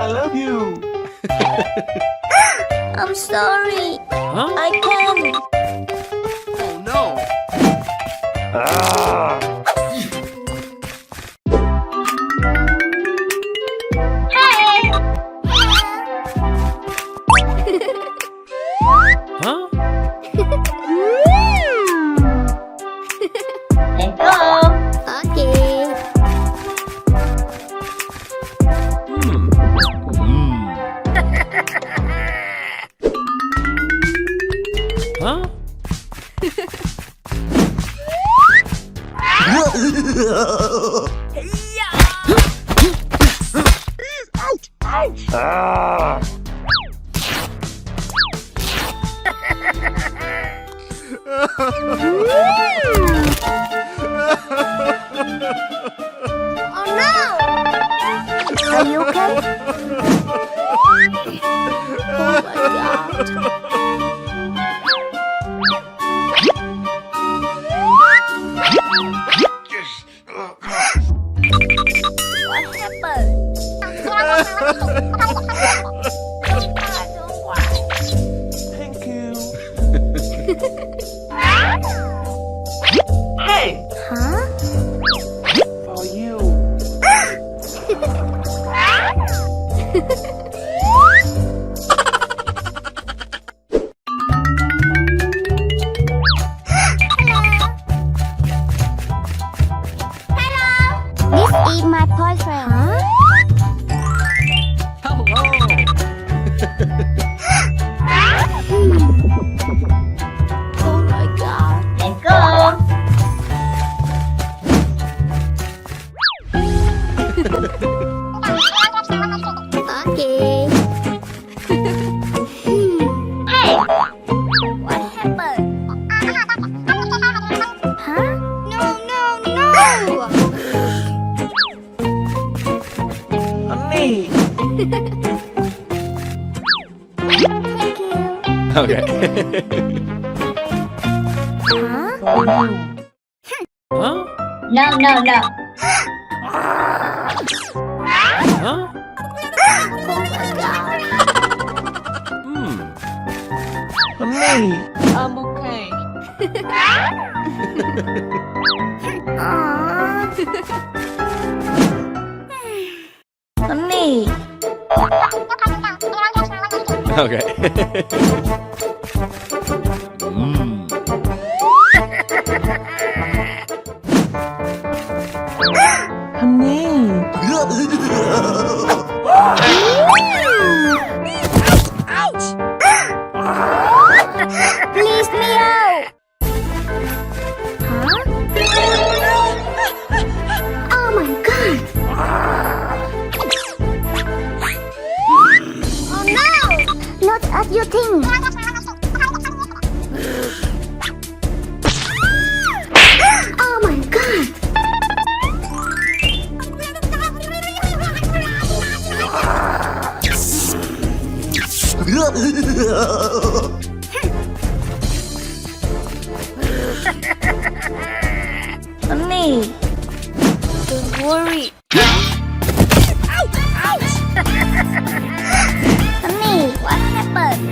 I love you. I'm sorry. Huh? I can't. Oh no! Hey. Huh? Let's go. Okay. Huh? Oh no! Are you okay? Oh my god. What happened? Don't worry. Thank you. Hey, Huh? for you. This is my boyfriend. Huh? Hello! Oh my god. Let's go. Okay. Hey! What happened? Huh? No, no, no! Honey. Thank you. Okay. Huh? For you. Huh? No, no, no. Huh? Oh my god. Honey, I'm okay. Aww. Honey. Okay. Please me out. Huh? Oh my god. Oh no! Not as you think. Oh my god. Honey, don't worry. Honey, what happened?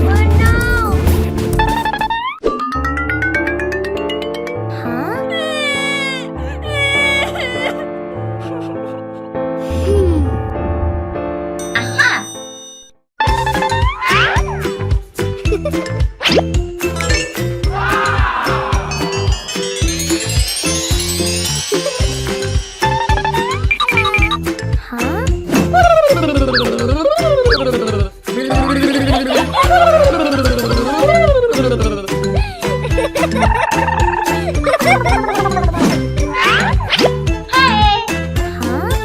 Oh no! Huh? Aha! Hey! Huh?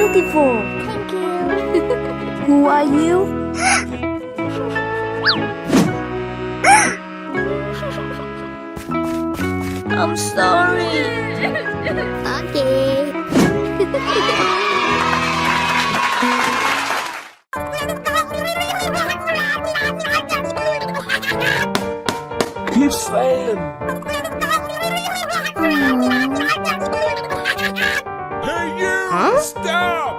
beautiful. Thank you. Who are you? I'm sorry. Okay. Keep saying. Hey, you! Stop!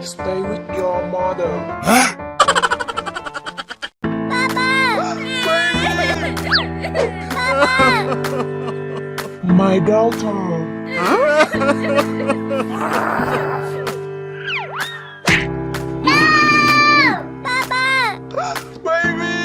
Stay with your mother. My daughter. Baby!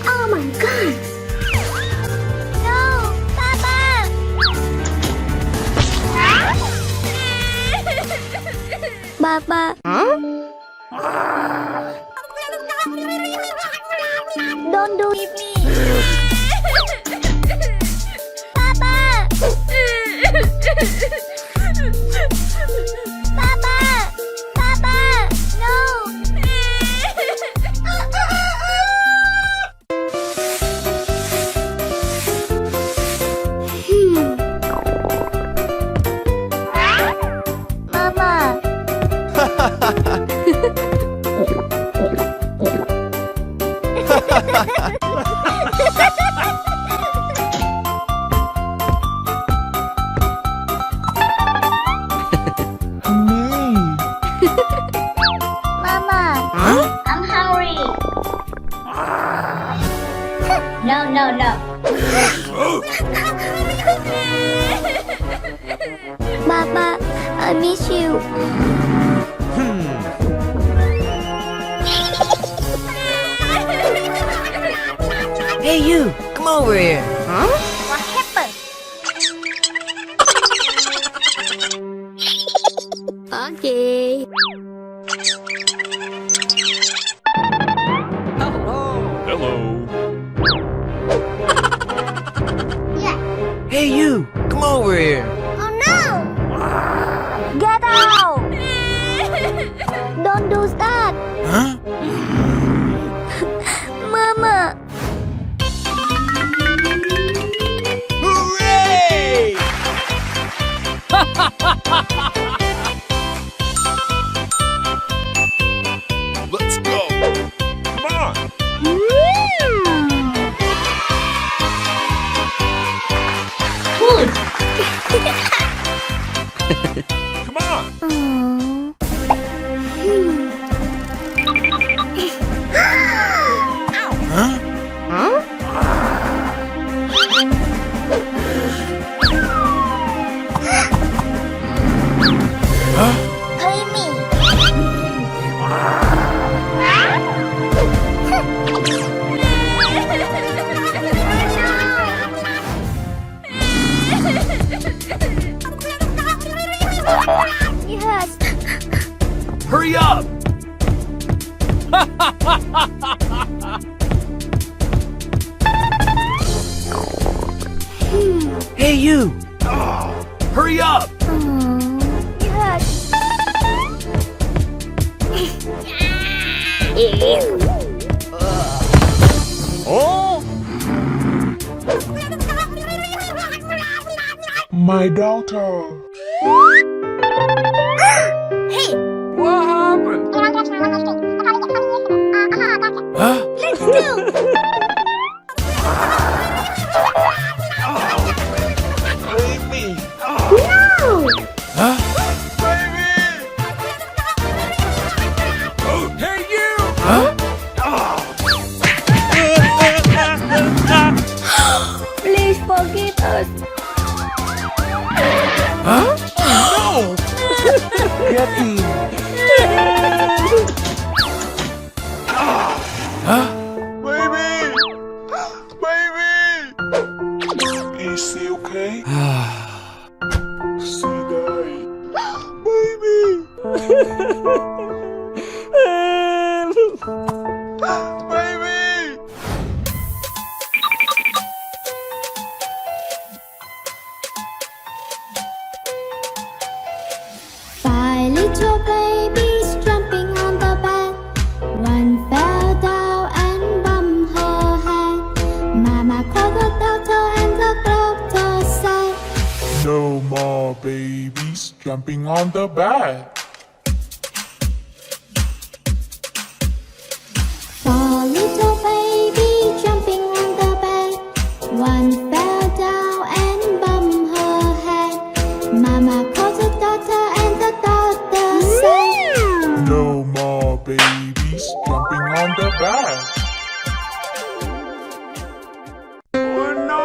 Oh my god! No, Papa! Papa? Don't do it me! Papa! Papa! Papa! No! Mama! Honey. Mama! I'm hungry! No, no, no! Papa, I miss you. Hey, you! Come over here! What happened? Okay. Hello. Yeah. Hey, you! Come over here! Oh no! Get out! Don't do that! Huh? Mama! Hooray! Let's go. Come on. Good! Come on. Huh? Play me! Yes! Hurry up. Hey, you! Hurry up. Yes! Oh. My daughter. Hey! What happened? Huh? Let's go! Leave me. No! Huh? Baby! Hey, you. Huh? Please forgive us. Huh? No! Get him. Huh? Baby! Baby! Easy. babies jumping on the bed. Four little babies jumping on the bed. One fell down and bumped her head. Mama called the doctor and the doctor said, No more babies jumping on the bed. Oh no!